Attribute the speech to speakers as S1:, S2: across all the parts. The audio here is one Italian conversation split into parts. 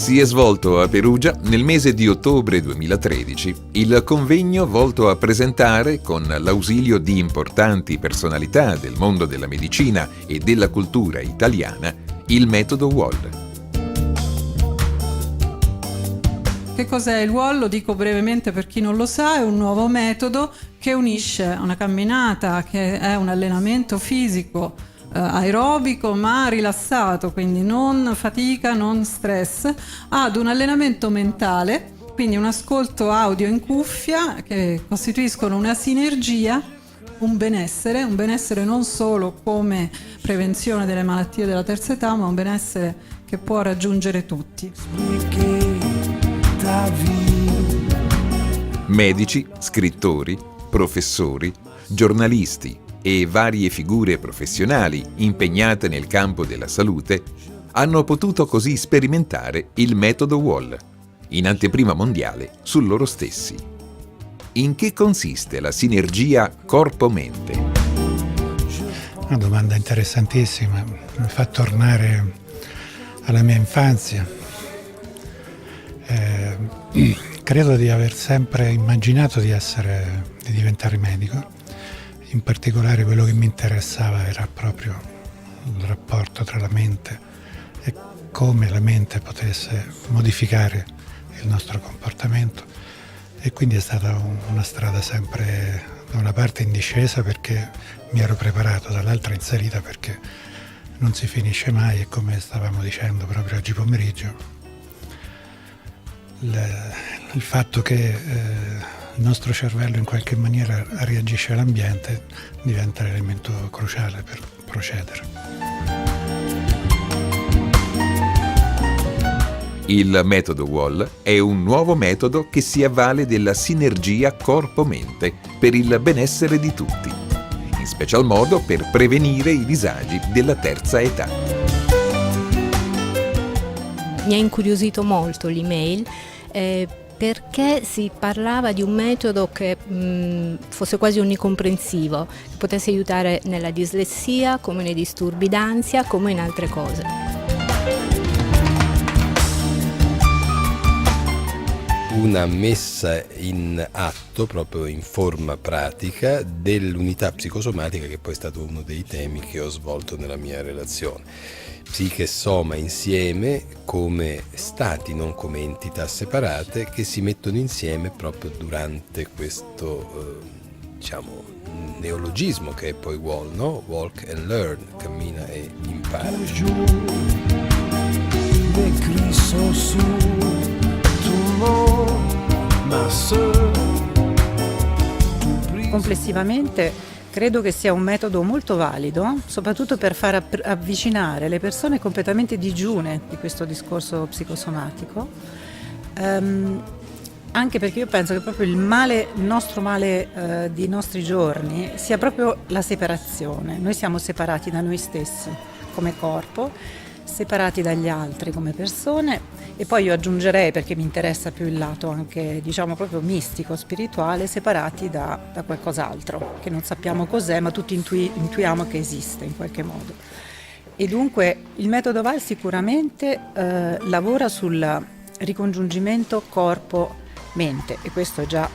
S1: Si è svolto a Perugia nel mese di ottobre 2013 il convegno volto a presentare, con l'ausilio di importanti personalità del mondo della medicina e della cultura italiana, il metodo Wall.
S2: Che cos'è il Wall? Lo dico brevemente per chi non lo sa: è un nuovo metodo che unisce una camminata, che è un allenamento fisico aerobico ma rilassato, quindi non fatica, non stress, ad un allenamento mentale, quindi un ascolto audio in cuffia, che costituiscono una sinergia, un benessere non solo come prevenzione delle malattie della terza età, ma un benessere che può raggiungere tutti.
S1: Medici, scrittori, professori, giornalisti e varie figure professionali impegnate nel campo della salute hanno potuto così sperimentare il metodo Wall, in anteprima mondiale su loro stessi. In che consiste la sinergia corpo-mente?
S3: Una domanda interessantissima, mi fa tornare alla mia infanzia. Credo di aver sempre immaginato di diventare medico. In particolare quello che mi interessava era proprio il rapporto tra la mente e come la mente potesse modificare il nostro comportamento, e quindi è stata una strada sempre da una parte in discesa perché mi ero preparato, dall'altra in salita perché non si finisce mai, e come stavamo dicendo proprio oggi pomeriggio, il fatto che il nostro cervello in qualche maniera reagisce all'ambiente diventa l'elemento cruciale per procedere.
S1: Il metodo Wall è un nuovo metodo che si avvale della sinergia corpo-mente per il benessere di tutti, in special modo per prevenire i disagi della terza età.
S4: Mi ha incuriosito molto l'email perché si parlava di un metodo che fosse quasi onnicomprensivo, che potesse aiutare nella dislessia, come nei disturbi d'ansia, come in altre cose.
S5: Una messa in atto, proprio in forma pratica, dell'unità psicosomatica, che poi è stato uno dei temi che ho svolto nella mia relazione. Psiche e soma insieme come stati, non come entità separate, che si mettono insieme proprio durante questo neologismo che è poi Wall, no? Walk and learn, cammina e impara.
S6: Complessivamente credo che sia un metodo molto valido, soprattutto per far avvicinare le persone completamente digiune di questo discorso psicosomatico, anche perché io penso che proprio il nostro male dei nostri giorni sia proprio la separazione. Noi siamo separati da noi stessi come corpo, separati dagli altri come persone, e poi io aggiungerei, perché mi interessa più il lato anche proprio mistico, spirituale, separati da qualcos'altro che non sappiamo cos'è, ma tutti intuiamo che esiste in qualche modo. E dunque il metodo Wall sicuramente lavora sul ricongiungimento corpo-mente, e questo già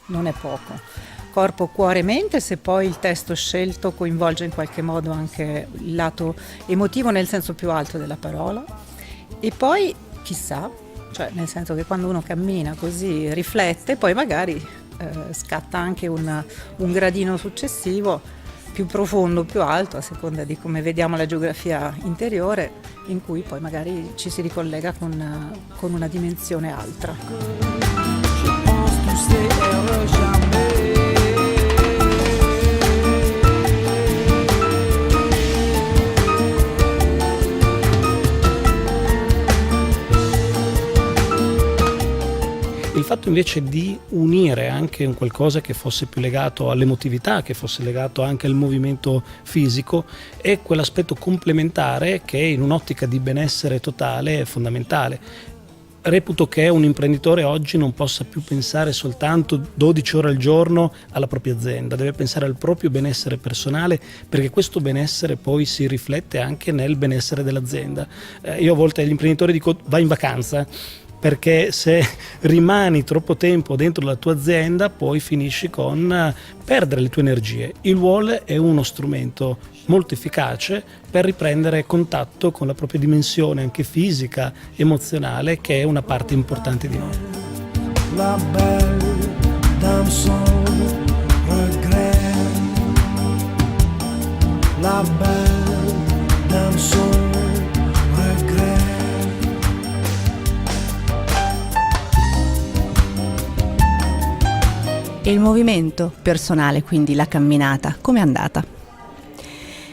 S6: non è poco. Corpo, cuore, mente, se poi il testo scelto coinvolge in qualche modo anche il lato emotivo nel senso più alto della parola. E poi chissà, cioè nel senso che quando uno cammina così riflette, poi magari scatta anche un gradino successivo più profondo, più alto, a seconda di come vediamo la geografia interiore, in cui poi magari ci si ricollega con una dimensione altra.
S7: Il fatto invece di unire anche un qualcosa che fosse più legato all'emotività, che fosse legato anche al movimento fisico, è quell'aspetto complementare che in un'ottica di benessere totale è fondamentale. reputo che un imprenditore oggi non possa più pensare soltanto 12 ore al giorno alla propria azienda, deve pensare al proprio benessere personale, perché questo benessere poi si riflette anche nel benessere dell'azienda. Io a volte agli imprenditori dico: vai in vacanza, perché se rimani troppo tempo dentro la tua azienda poi finisci con perdere le tue energie. Il Wall è uno strumento molto efficace per riprendere contatto con la propria dimensione anche fisica, emozionale, che è una parte importante di noi.
S8: La belle dame son regret, la belle dame son regret.
S9: E il movimento personale, quindi la camminata, com'è andata?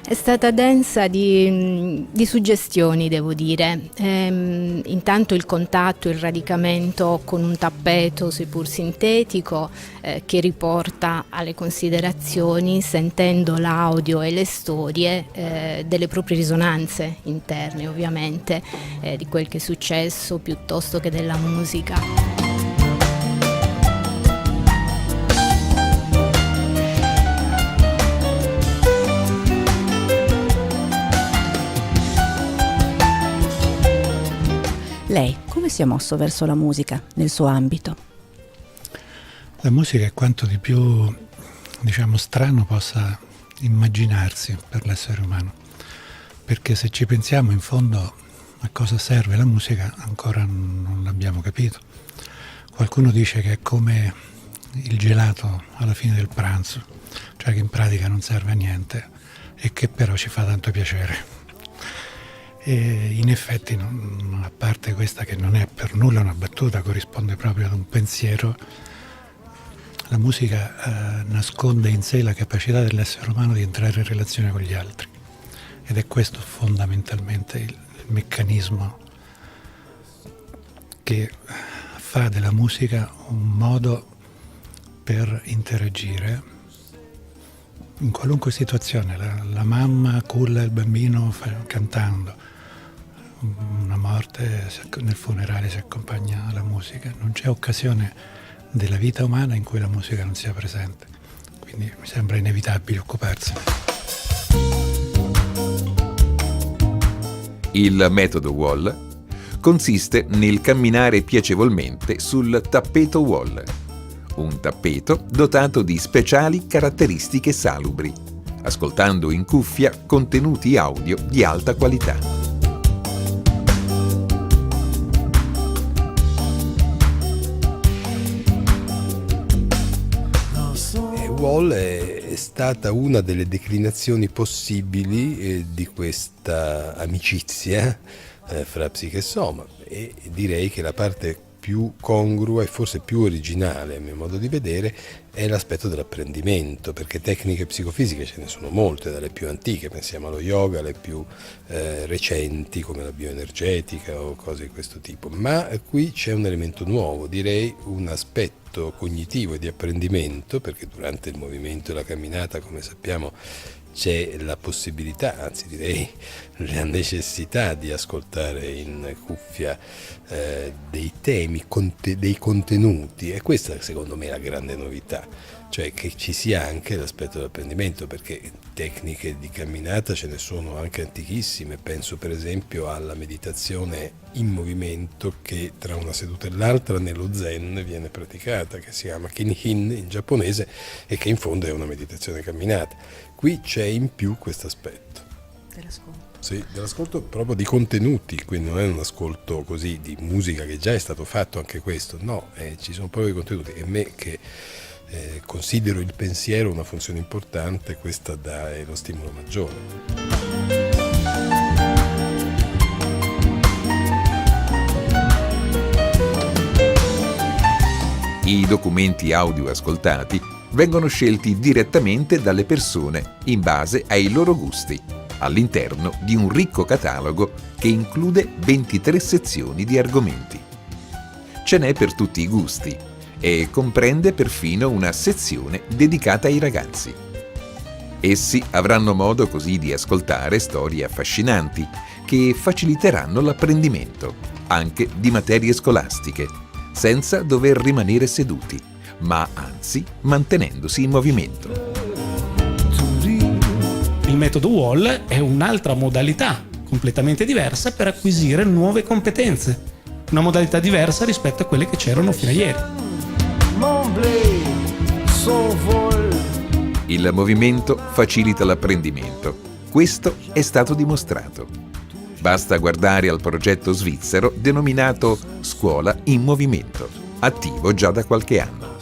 S4: È stata densa di suggestioni, devo dire. Intanto il contatto, il radicamento con un tappeto, seppur sintetico, che riporta alle considerazioni, sentendo l'audio e le storie, delle proprie risonanze interne, ovviamente, di quel che è successo, piuttosto che della musica.
S9: Lei come si è mosso verso la musica nel suo ambito?
S3: La musica è quanto di più, strano possa immaginarsi per l'essere umano, perché se ci pensiamo in fondo a cosa serve la musica ancora non l'abbiamo capito. Qualcuno dice che è come il gelato alla fine del pranzo, cioè che in pratica non serve a niente e che però ci fa tanto piacere. E in effetti, a parte questa che non è per nulla una battuta, corrisponde proprio ad un pensiero, la musica nasconde in sé la capacità dell'essere umano di entrare in relazione con gli altri, ed è questo fondamentalmente il meccanismo che fa della musica un modo per interagire in qualunque situazione. La mamma culla il bambino cantando, una morte nel funerale si accompagna alla musica. Non c'è occasione della vita umana in cui la musica non sia presente, quindi mi sembra inevitabile occuparsene.
S1: Il metodo Wall consiste nel camminare piacevolmente sul tappeto Wall, un tappeto dotato di speciali caratteristiche salubri, ascoltando in cuffia contenuti audio di alta qualità.
S5: Wall è stata una delle declinazioni possibili di questa amicizia fra psiche e soma, e direi che la parte più congrua e forse più originale, a mio modo di vedere, è l'aspetto dell'apprendimento, perché tecniche psicofisiche ce ne sono molte, dalle più antiche, pensiamo allo yoga, alle più recenti come la bioenergetica o cose di questo tipo, ma qui c'è un elemento nuovo, direi un aspetto cognitivo e di apprendimento, perché durante il movimento e la camminata, come sappiamo, c'è la possibilità, anzi direi la necessità di ascoltare in cuffia dei temi, dei contenuti, e questa secondo me è la grande novità, cioè che ci sia anche l'aspetto dell'apprendimento, perché tecniche di camminata ce ne sono anche antichissime, penso per esempio alla meditazione in movimento che tra una seduta e l'altra nello Zen viene praticata, che si chiama Kinhin in giapponese e che in fondo è una meditazione camminata. Qui c'è in più questo aspetto.
S9: Dell'ascolto.
S5: Sì, dell'ascolto proprio di contenuti, quindi non è un ascolto così di musica che già è stato fatto anche questo, no, ci sono proprio i contenuti, e me che considero il pensiero una funzione importante, questa dà lo stimolo maggiore.
S1: I documenti audio ascoltati vengono scelti direttamente dalle persone in base ai loro gusti, all'interno di un ricco catalogo che include 23 sezioni di argomenti. Ce n'è per tutti i gusti e comprende perfino una sezione dedicata ai ragazzi. Essi avranno modo così di ascoltare storie affascinanti che faciliteranno l'apprendimento, anche di materie scolastiche, senza dover rimanere seduti, ma anzi mantenendosi in movimento.
S7: Il metodo Wall è un'altra modalità completamente diversa per acquisire nuove competenze, una modalità diversa rispetto a quelle che c'erano fino a ieri.
S1: Il movimento facilita l'apprendimento. Questo è stato dimostrato. Basta guardare al progetto svizzero denominato Scuola in Movimento, attivo già da qualche anno.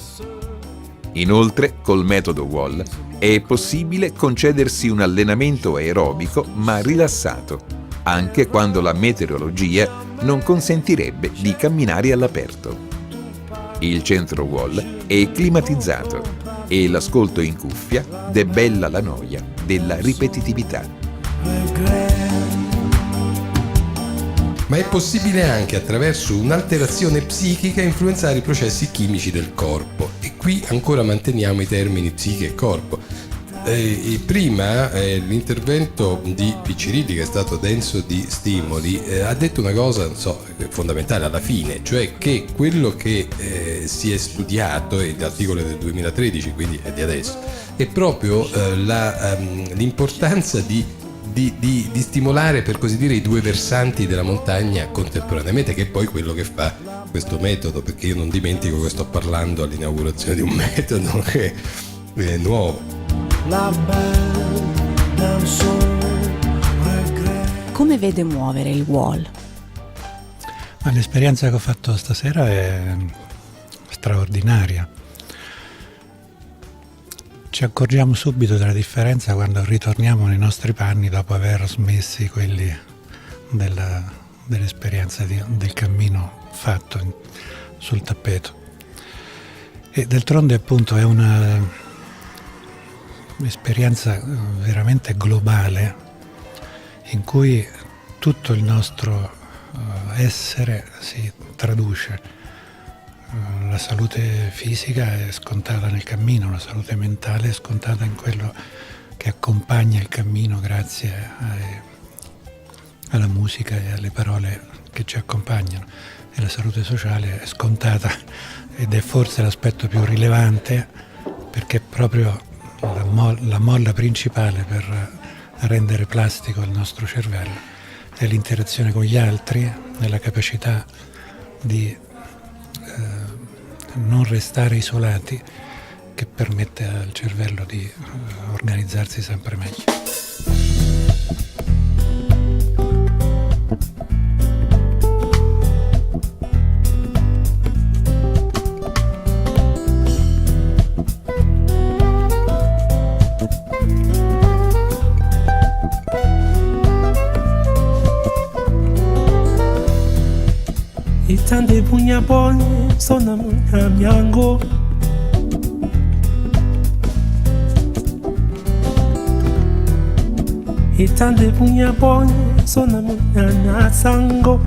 S1: Inoltre, col metodo Wall è possibile concedersi un allenamento aerobico ma rilassato, anche quando la meteorologia non consentirebbe di camminare all'aperto. Il centro Wall è climatizzato e l'ascolto in cuffia debella la noia della ripetitività.
S5: Ma è possibile anche attraverso un'alterazione psichica influenzare i processi chimici del corpo, e qui ancora manteniamo i termini psiche e corpo. Prima l'intervento di Piccirilli, che è stato denso di stimoli, ha detto una cosa fondamentale alla fine, cioè che quello che si è studiato, e l'articolo è del 2013, quindi è di adesso, è proprio l'importanza di stimolare, per così dire, i due versanti della montagna contemporaneamente, che è poi quello che fa questo metodo, perché io non dimentico che sto parlando all'inaugurazione di un metodo che è nuovo.
S9: Come vede muovere il Wall?
S3: Ma l'esperienza che ho fatto stasera è straordinaria. Ci accorgiamo subito della differenza quando ritorniamo nei nostri panni dopo aver smessi quelli dell'esperienza del cammino fatto sul tappeto. E d'altronde, appunto, è un'esperienza veramente globale in cui tutto il nostro essere si traduce. La salute fisica è scontata nel cammino, la salute mentale è scontata in quello che accompagna il cammino grazie alla musica e alle parole che ci accompagnano, e la salute sociale è scontata, ed è forse l'aspetto più rilevante, perché è proprio la molla principale per rendere plastico il nostro cervello è l'interazione con gli altri, è la capacità di non restare isolati, che permette al cervello di organizzarsi sempre meglio.
S8: Itande punya boy sona munya myango Itande punya boy sona munya nasango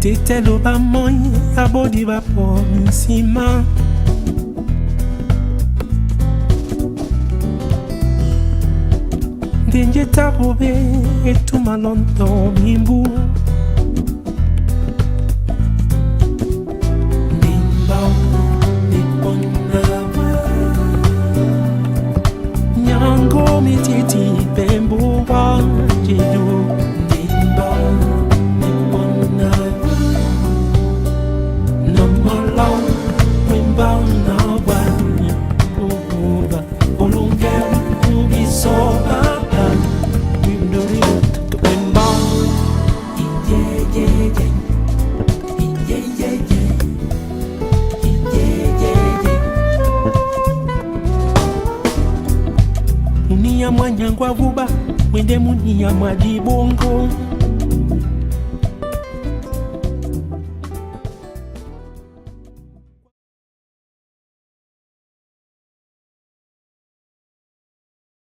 S8: Titelo ba moy abodi ba po nsima Denje tabobe etuma londo mimbu Nimbao niponnawa Nyango mititi bembo banjidu Nimbao niponnawa Namalao wimbao nawa Uba olungel ubisoba Munia mwanyangwa vuba mwende munia mwadibongo